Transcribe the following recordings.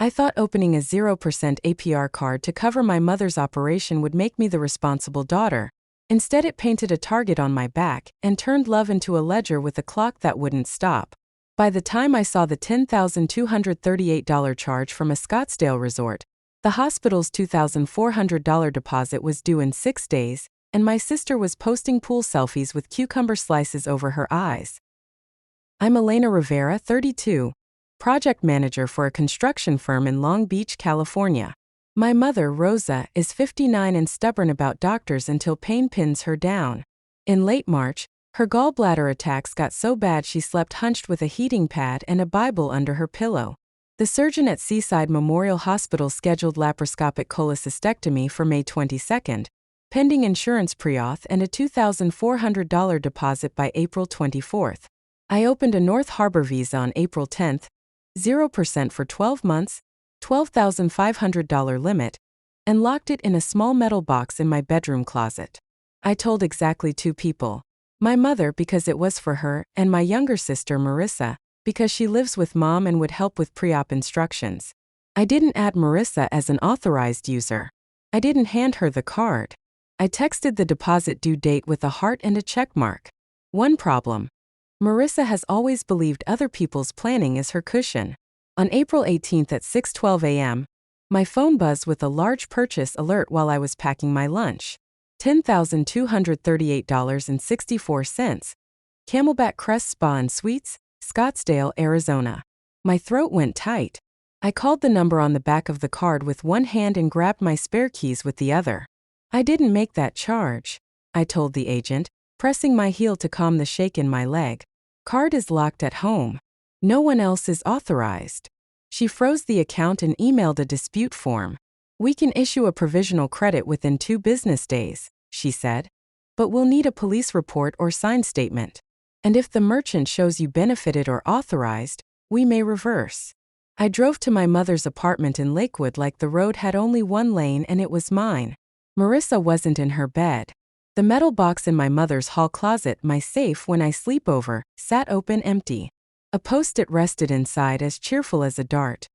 I thought opening a 0% APR card to cover my mother's operation would make me the responsible daughter. Instead, it painted a target on my back and turned love into a ledger with a clock that wouldn't stop. By the time I saw the $10,238 charge from a Scottsdale resort, the hospital's $2,400 deposit was due in 6 days, and my sister was posting pool selfies with cucumber slices over her eyes. I'm Elena Rivera, 32, project manager for a construction firm in Long Beach, California. My mother, Rosa, is 59 and stubborn about doctors until pain pins her down. In late March, her gallbladder attacks got so bad she slept hunched with a heating pad and a Bible under her pillow. The surgeon at Seaside Memorial Hospital scheduled laparoscopic cholecystectomy for May 22, pending insurance pre-auth and a $2,400 deposit by April 24. I opened a North Harbor visa on April 10, 0% for 12 months, $12,500 limit, and locked it in a small metal box in my bedroom closet. I told exactly 2 people. My mother because it was for her, and my younger sister Marissa, because she lives with mom and would help with pre-op instructions. I didn't add Marissa as an authorized user. I didn't hand her the card. I texted the deposit due date with a heart and a check mark. One problem. Marissa has always believed other people's planning is her cushion. On April 18 at 6:12 a.m., my phone buzzed with a large purchase alert while I was packing my lunch. $10,238.64. Camelback Crest Spa and Suites, Scottsdale, Arizona. My throat went tight. I called the number on the back of the card with one hand and grabbed my spare keys with the other. I didn't make that charge, I told the agent, pressing my heel to calm the shake in my leg. Card is locked at home. No one else is authorized. She froze the account and emailed a dispute form. We can issue a provisional credit within 2 business days, she said. But we'll need a police report or signed statement. And if the merchant shows you benefited or authorized, we may reverse. I drove to my mother's apartment in Lakewood like the road had only one lane and it was mine. Marissa wasn't in her bed. The metal box in my mother's hall closet, my safe when I sleep over, sat open empty. A post-it rested inside as cheerful as a dart.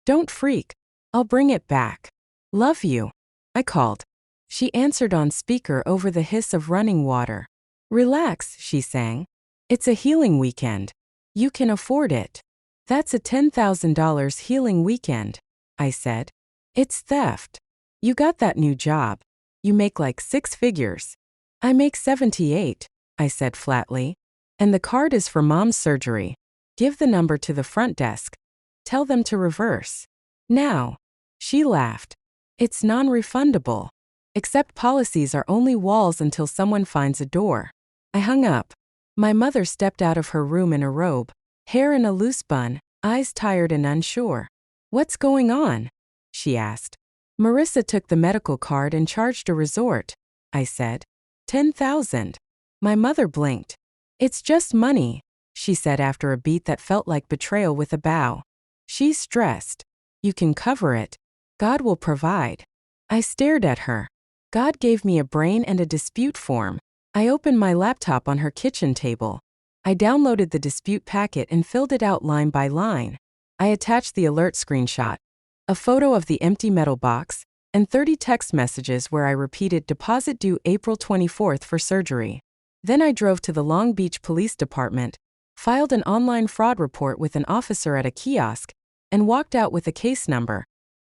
Don't freak. I'll bring it back. Love you. I called. She answered on speaker over the hiss of running water. Relax, she sang. It's a healing weekend. You can afford it. That's a $10,000 healing weekend, I said. It's theft. You got that new job. You make like 6 figures. I make 78, I said flatly. And the card is for mom's surgery. Give the number to the front desk. Tell them to reverse. Now. She laughed. It's non-refundable. Accept policies are only walls until someone finds a door. I hung up. My mother stepped out of her room in a robe, hair in a loose bun, eyes tired and unsure. What's going on? She asked. Marissa took the medical card and charged a resort, I said. $10,000. My mother blinked. It's just money, she said after a beat that felt like betrayal with a bow. She's stressed. You can cover it. God will provide. I stared at her. God gave me a brain and a dispute form. I opened my laptop on her kitchen table. I downloaded the dispute packet and filled it out line by line. I attached the alert screenshot, a photo of the empty metal box, and 30 text messages where I repeated deposit due April 24th for surgery. Then I drove to the Long Beach Police Department, filed an online fraud report with an officer at a kiosk, and walked out with a case number,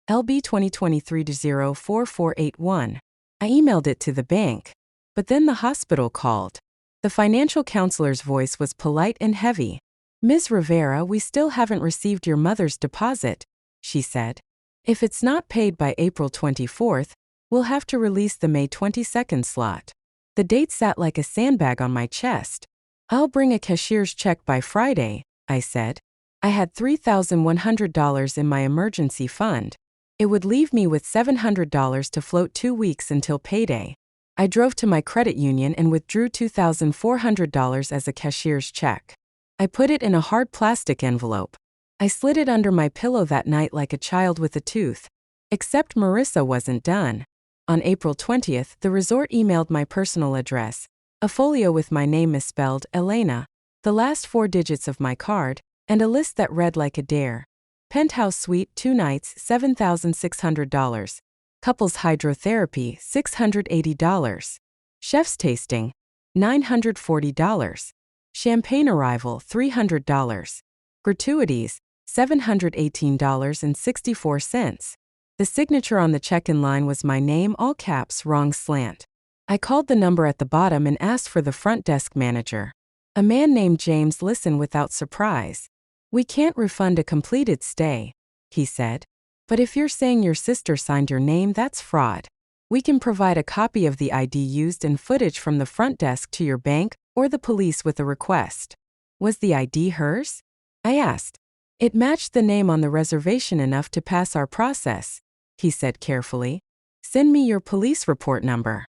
LB 2023-04481. I emailed it to the bank. But then the hospital called. The financial counselor's voice was polite and heavy. Ms. Rivera, we still haven't received your mother's deposit, she said. If it's not paid by April 24th, we'll have to release the May 22nd slot. The date sat like a sandbag on my chest. I'll bring a cashier's check by Friday, I said. I had $3,100 in my emergency fund. It would leave me with $700 to float 2 weeks until payday. I drove to my credit union and withdrew $2,400 as a cashier's check. I put it in a hard plastic envelope. I slid it under my pillow that night like a child with a tooth. Except Marissa wasn't done. On April 20th, the resort emailed my personal address, a folio with my name misspelled, Elena, the last 4 digits of my card, and a list that read like a dare. Penthouse suite 2 nights, $7,600. Couples hydrotherapy, $680. Chef's tasting, $940. Champagne arrival, $300. Gratuities, $718.64. The signature on the check-in line was my name, all caps, wrong slant. I called the number at the bottom and asked for the front desk manager. A man named James listened without surprise. "We can't refund a completed stay," he said. "But if you're saying your sister signed your name, that's fraud. We can provide a copy of the ID used and footage from the front desk to your bank or the police with a request." "Was the ID hers?" I asked. "It matched the name on the reservation enough to pass our process," he said carefully. "Send me your police report number."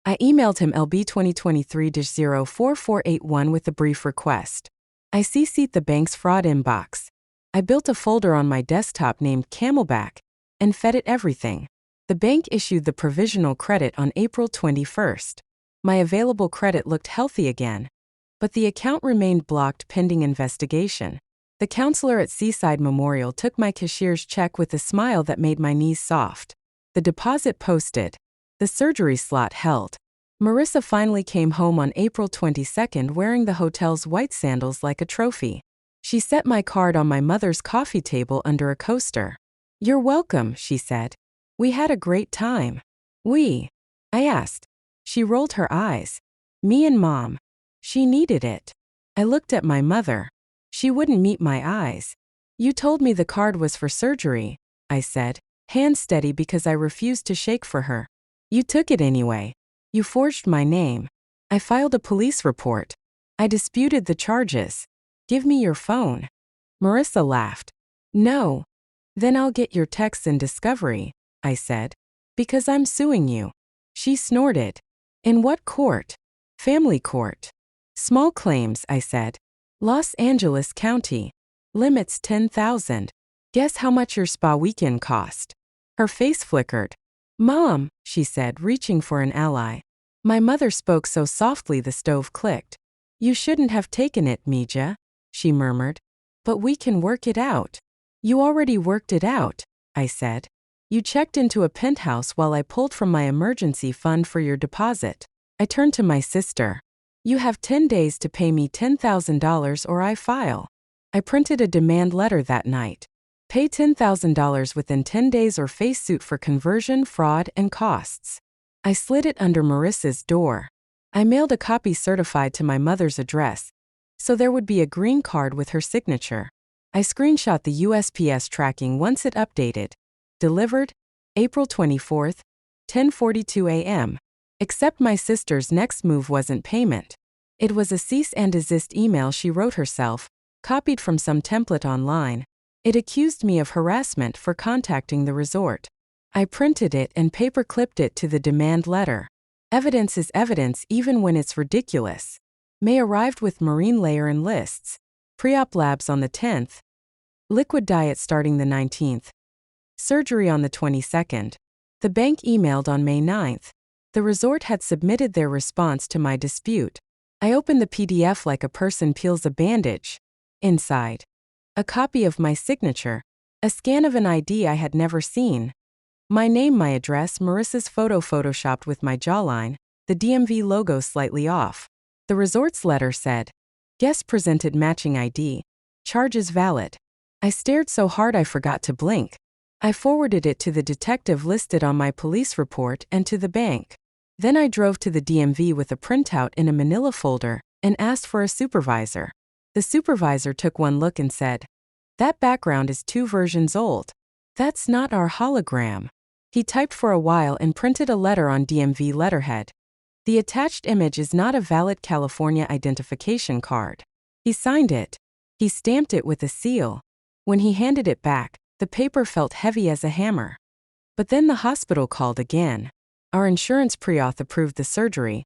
I emailed him LB 2023-04481 with a brief request. I CC'd the bank's fraud inbox. I built a folder on my desktop named Camelback and fed it everything. The bank issued the provisional credit on April 21st. My available credit looked healthy again, but the account remained blocked pending investigation. The counselor at Seaside Memorial took my cashier's check with a smile that made my knees soft. The deposit posted. The surgery slot held. Marissa finally came home on April 22nd wearing the hotel's white sandals like a trophy. She set my card on my mother's coffee table under a coaster. "You're welcome," she said. "We had a great time." "We?" I asked. She rolled her eyes. "Me and Mom." She needed it. I looked at my mother. She wouldn't meet my eyes. "You told me the card was for surgery," I said, hand steady because I refused to shake for her. "You took it anyway. You forged my name." I filed a police report. I disputed the charges. "Give me your phone." Marissa laughed. "No. Then I'll get your texts in discovery," I said. "Because I'm suing you." She snorted. "In what court?" "Family court." "Small claims," I said. "Los Angeles County. Limits $10,000. Guess how much your spa weekend cost?" Her face flickered. "Mom," she said, reaching for an ally. My mother spoke so softly the stove clicked. "You shouldn't have taken it, Mija," she murmured. "But we can work it out." "You already worked it out," I said. "You checked into a penthouse while I pulled from my emergency fund for your deposit." I turned to my sister. "You have 10 days to pay me $10,000 or I file." I printed a demand letter that night. Pay $10,000 within 10 days or face suit for conversion, fraud, and costs. I slid it under Marissa's door. I mailed a copy certified to my mother's address, so there would be a green card with her signature. I screenshot the USPS tracking once it updated. Delivered, April 24th, 10:42 a.m. Except my sister's next move wasn't payment. It was a cease and desist email she wrote herself, copied from some template online. It accused me of harassment for contacting the resort. I printed it and paper-clipped it to the demand letter. Evidence is evidence even when it's ridiculous. May arrived with marine layer and lists. Pre-op labs on the 10th. Liquid diet starting the 19th. Surgery on the 22nd. The bank emailed on May 9th. The resort had submitted their response to my dispute. I opened the PDF like a person peels a bandage. Inside, a copy of my signature, a scan of an ID I had never seen. My name, my address, Marissa's photo photoshopped with my jawline, the DMV logo slightly off. The resort's letter said, "Guest presented matching ID. Charges valid." I stared so hard I forgot to blink. I forwarded it to the detective listed on my police report and to the bank. Then I drove to the DMV with a printout in a manila folder and asked for a supervisor. The supervisor took one look and said, "That background is 2 versions old. That's not our hologram." He typed for a while and printed a letter on DMV letterhead. "The attached image is not a valid California identification card." He signed it. He stamped it with a seal. When he handed it back, the paper felt heavy as a hammer. But then the hospital called again. Our insurance pre-auth approved the surgery,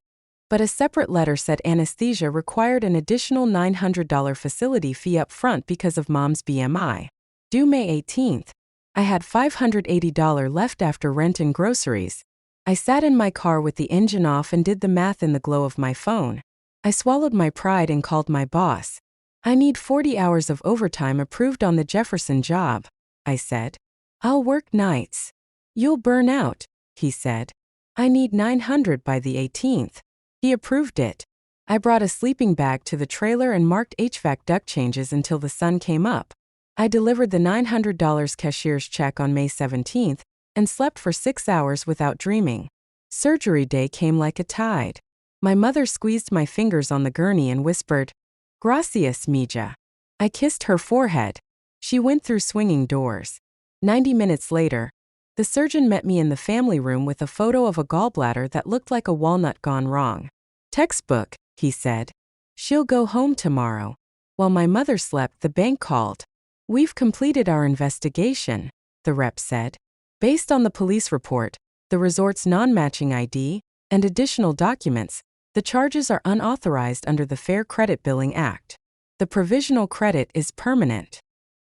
but a separate letter said anesthesia required an additional $900 facility fee up front because of Mom's BMI. Due May 18th. I had $580 left after rent and groceries. I sat in my car with the engine off and did the math in the glow of my phone. I swallowed my pride and called my boss. "I need 40 hours of overtime approved on the Jefferson job." I said. I'll work nights. You'll burn out, he said. I need 900 by the 18th. He approved it. I brought a sleeping bag to the trailer and marked HVAC duct changes until the sun came up. I delivered the $900 cashier's check on May 17th and slept for 6 hours without dreaming. Surgery day came like a tide. My mother squeezed my fingers on the gurney and whispered, "Gracias, mija." I kissed her forehead. She went through swinging doors. 90 minutes later, the surgeon met me in the family room with a photo of a gallbladder that looked like a walnut gone wrong. "Textbook," he said. "She'll go home tomorrow." While my mother slept, the bank called. "We've completed our investigation," the rep said. "Based on the police report, the resort's non-matching ID, and additional documents, the charges are unauthorized under the Fair Credit Billing Act. The provisional credit is permanent."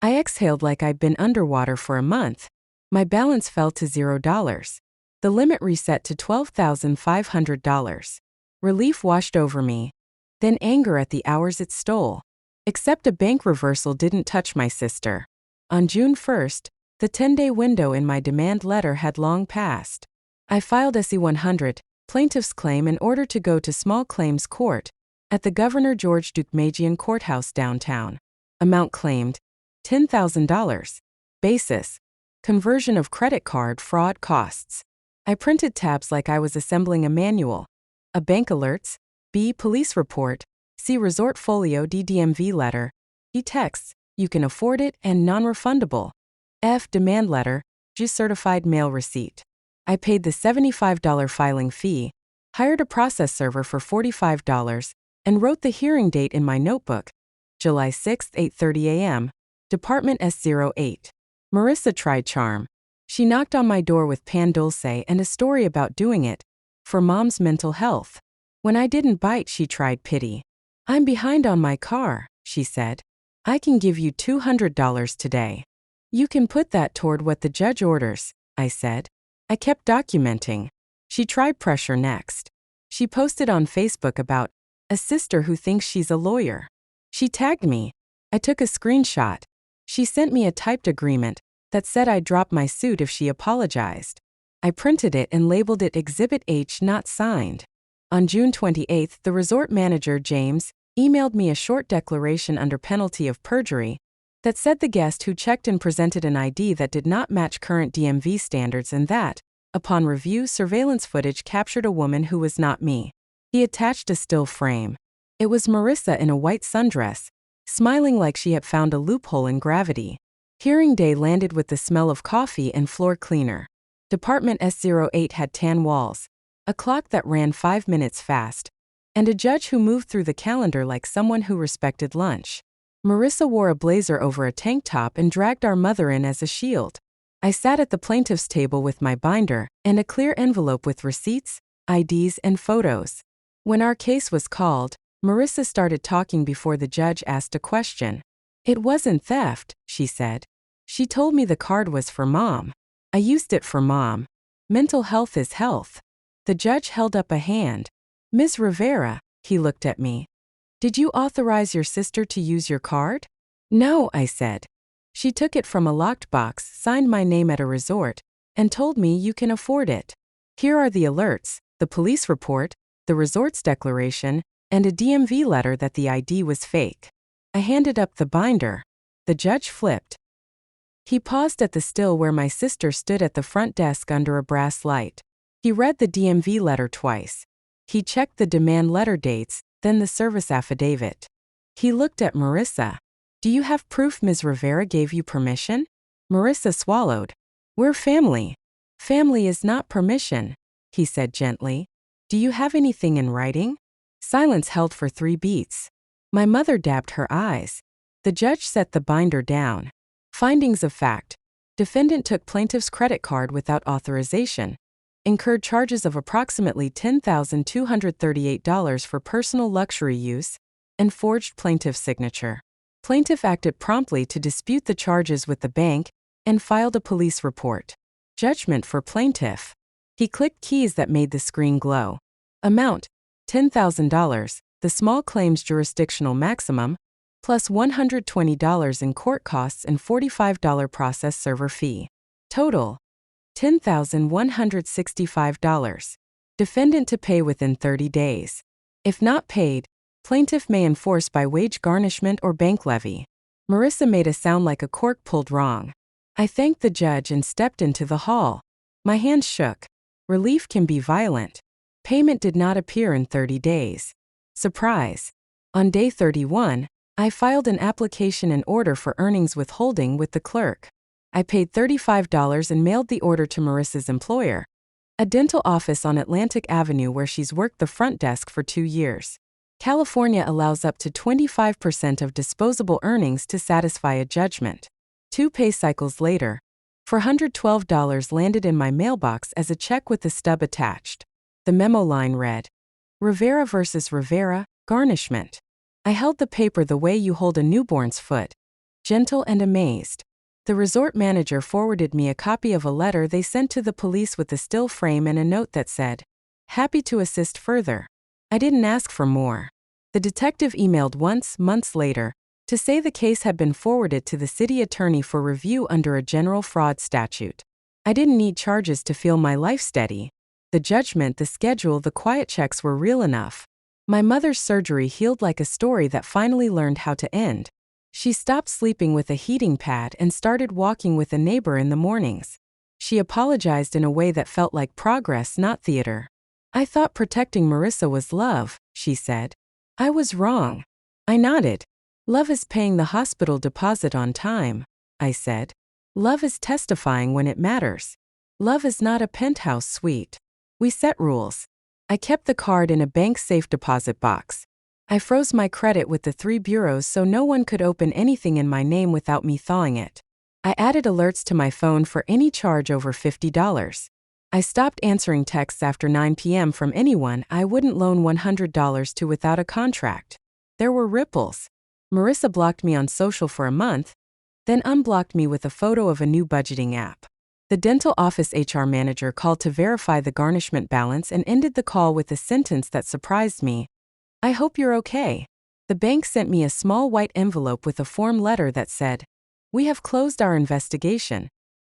I exhaled like I'd been underwater for a month. My balance fell to $0. The limit reset to $12,500. Relief washed over me. Then anger at the hours it stole. Except a bank reversal didn't touch my sister. On June 1st, the 10-day window in my demand letter had long passed. I filed SE-100, plaintiff's claim, in order to go to small claims court at the Governor George Deukmejian Courthouse downtown. Amount claimed, $10,000. Basis, conversion of credit card fraud costs. I printed tabs like I was assembling a manual. A bank alerts, B police report, C resort folio, D DMV letter, E texts, you can afford it and non-refundable, F demand letter, G certified mail receipt. I paid the $75 filing fee, hired a process server for $45, and wrote the hearing date in my notebook, July 6, 8:30 a.m., Department S08. Marissa tried charm. She knocked on my door with pan dulce and a story about doing it for Mom's mental health. When I didn't bite, she tried pity. "I'm behind on my car," she said. "I can give you $200 today. You can put that toward what the judge orders," I said. I kept documenting. She tried pressure next. She posted on Facebook about a sister who thinks she's a lawyer. She tagged me. I took a screenshot. She sent me a typed agreement that said I'd drop my suit if she apologized. I printed it and labeled it Exhibit H, not signed. On June 28, the resort manager, James, emailed me a short declaration under penalty of perjury that said the guest who checked in presented an ID that did not match current DMV standards and that, upon review, surveillance footage captured a woman who was not me. He attached a still frame. It was Marissa in a white sundress, smiling like she had found a loophole in gravity. Hearing day landed with the smell of coffee and floor cleaner. Department S08 had tan walls, a clock that ran 5 minutes fast, and a judge who moved through the calendar like someone who respected lunch. Marissa wore a blazer over a tank top and dragged our mother in as a shield. I sat at the plaintiff's table with my binder and a clear envelope with receipts, IDs, and photos. When our case was called, Marissa started talking before the judge asked a question. "It wasn't theft," she said. "She told me the card was for Mom. I used it for Mom. Mental health is health." The judge held up a hand. "Ms. Rivera," he looked at me. "Did you authorize your sister to use your card?" "No," I said. "She took it from a locked box, signed my name at a resort, and told me you can afford it. Here are the alerts, the police report, the resort's declaration, and a DMV letter that the ID was fake." I handed up the binder. The judge flipped. He paused at the still where my sister stood at the front desk under a brass light. He read the DMV letter twice. He checked the demand letter dates, then the service affidavit. He looked at Marissa. "Do you have proof Ms. Rivera gave you permission?" Marissa swallowed. "We're family." "Family is not permission," he said gently. "Do you have anything in writing?" Silence held for 3 beats. My mother dabbed her eyes. The judge set the binder down. Findings of fact. Defendant took plaintiff's credit card without authorization. Incurred charges of approximately $10,238 for personal luxury use, and forged plaintiff's signature. Plaintiff acted promptly to dispute the charges with the bank and filed a police report. Judgment for plaintiff. He clicked keys that made the screen glow. Amount, $10,000, the small claims jurisdictional maximum, plus $120 in court costs and $45 process server fee. Total, $10,165. Defendant to pay within 30 days. If not paid, plaintiff may enforce by wage garnishment or bank levy. Marissa made a sound like a cork pulled wrong. I thanked the judge and stepped into the hall. My hands shook. Relief can be violent. Payment did not appear in 30 days. Surprise. On day 31, I filed an application and order for earnings withholding with the clerk. I paid $35 and mailed the order to Marissa's employer, a dental office on Atlantic Avenue where she's worked the front desk for 2 years. California allows up to 25% of disposable earnings to satisfy a judgment. 2 pay cycles later, $412 landed in my mailbox as a check with the stub attached. The memo line read, Rivera versus Rivera, garnishment. I held the paper the way you hold a newborn's foot, gentle and amazed. The resort manager forwarded me a copy of a letter they sent to the police with a still frame and a note that said, happy to assist further. I didn't ask for more. The detective emailed months later, to say the case had been forwarded to the city attorney for review under a general fraud statute. I didn't need charges to feel my life steady. The judgment, the schedule, the quiet checks were real enough. My mother's surgery healed like a story that finally learned how to end. She stopped sleeping with a heating pad and started walking with a neighbor in the mornings. She apologized in a way that felt like progress, not theater. I thought protecting Marissa was love, she said. I was wrong. I nodded. Love is paying the hospital deposit on time, I said. Love is testifying when it matters. Love is not a penthouse suite. We set rules. I kept the card in a bank safe deposit box. I froze my credit with the 3 bureaus so no one could open anything in my name without me thawing it. I added alerts to my phone for any charge over $50. I stopped answering texts after 9 p.m. from anyone I wouldn't loan $100 to without a contract. There were ripples. Marissa blocked me on social for a month, then unblocked me with a photo of a new budgeting app. The dental office HR manager called to verify the garnishment balance and ended the call with a sentence that surprised me. I hope you're okay. The bank sent me a small white envelope with a form letter that said, we have closed our investigation.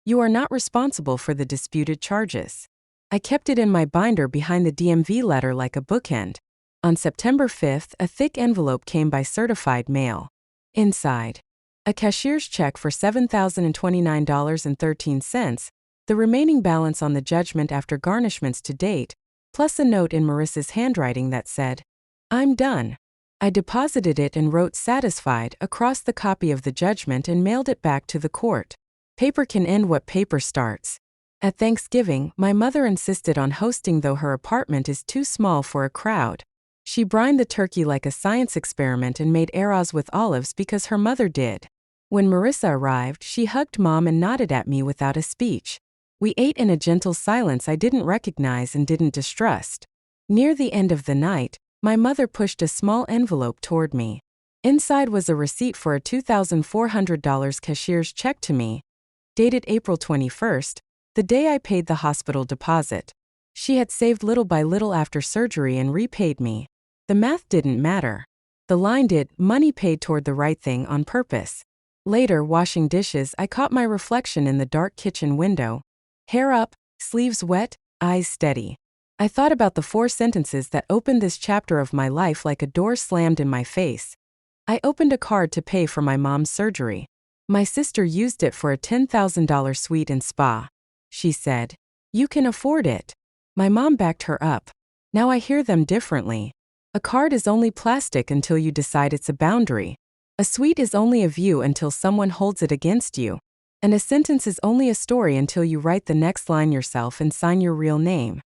You are not responsible for the disputed charges. I kept it in my binder behind the DMV letter like a bookend. On September 5th, a thick envelope came by certified mail. Inside, a cashier's check for $7,029.13, the remaining balance on the judgment after garnishments to date, plus a note in Marissa's handwriting that said, I'm done. I deposited it and wrote satisfied across the copy of the judgment and mailed it back to the court. Paper can end what paper starts. At Thanksgiving, my mother insisted on hosting though her apartment is too small for a crowd. She brined the turkey like a science experiment and made arroz with olives because her mother did. When Marissa arrived, she hugged Mom and nodded at me without a speech. We ate in a gentle silence I didn't recognize and didn't distrust. Near the end of the night, my mother pushed a small envelope toward me. Inside was a receipt for a $2,400 cashier's check to me, dated April 21st, the day I paid the hospital deposit. She had saved little by little after surgery and repaid me. The math didn't matter. The line did, money paid toward the right thing on purpose. Later, washing dishes, I caught my reflection in the dark kitchen window. Hair up, sleeves wet, eyes steady. I thought about the 4 sentences that opened this chapter of my life like a door slammed in my face. I opened a card to pay for my mom's surgery. My sister used it for a $10,000 suite and spa. She said, you can afford it. My mom backed her up. Now I hear them differently. A card is only plastic until you decide it's a boundary. A suite is only a view until someone holds it against you. And a sentence is only a story until you write the next line yourself and sign your real name.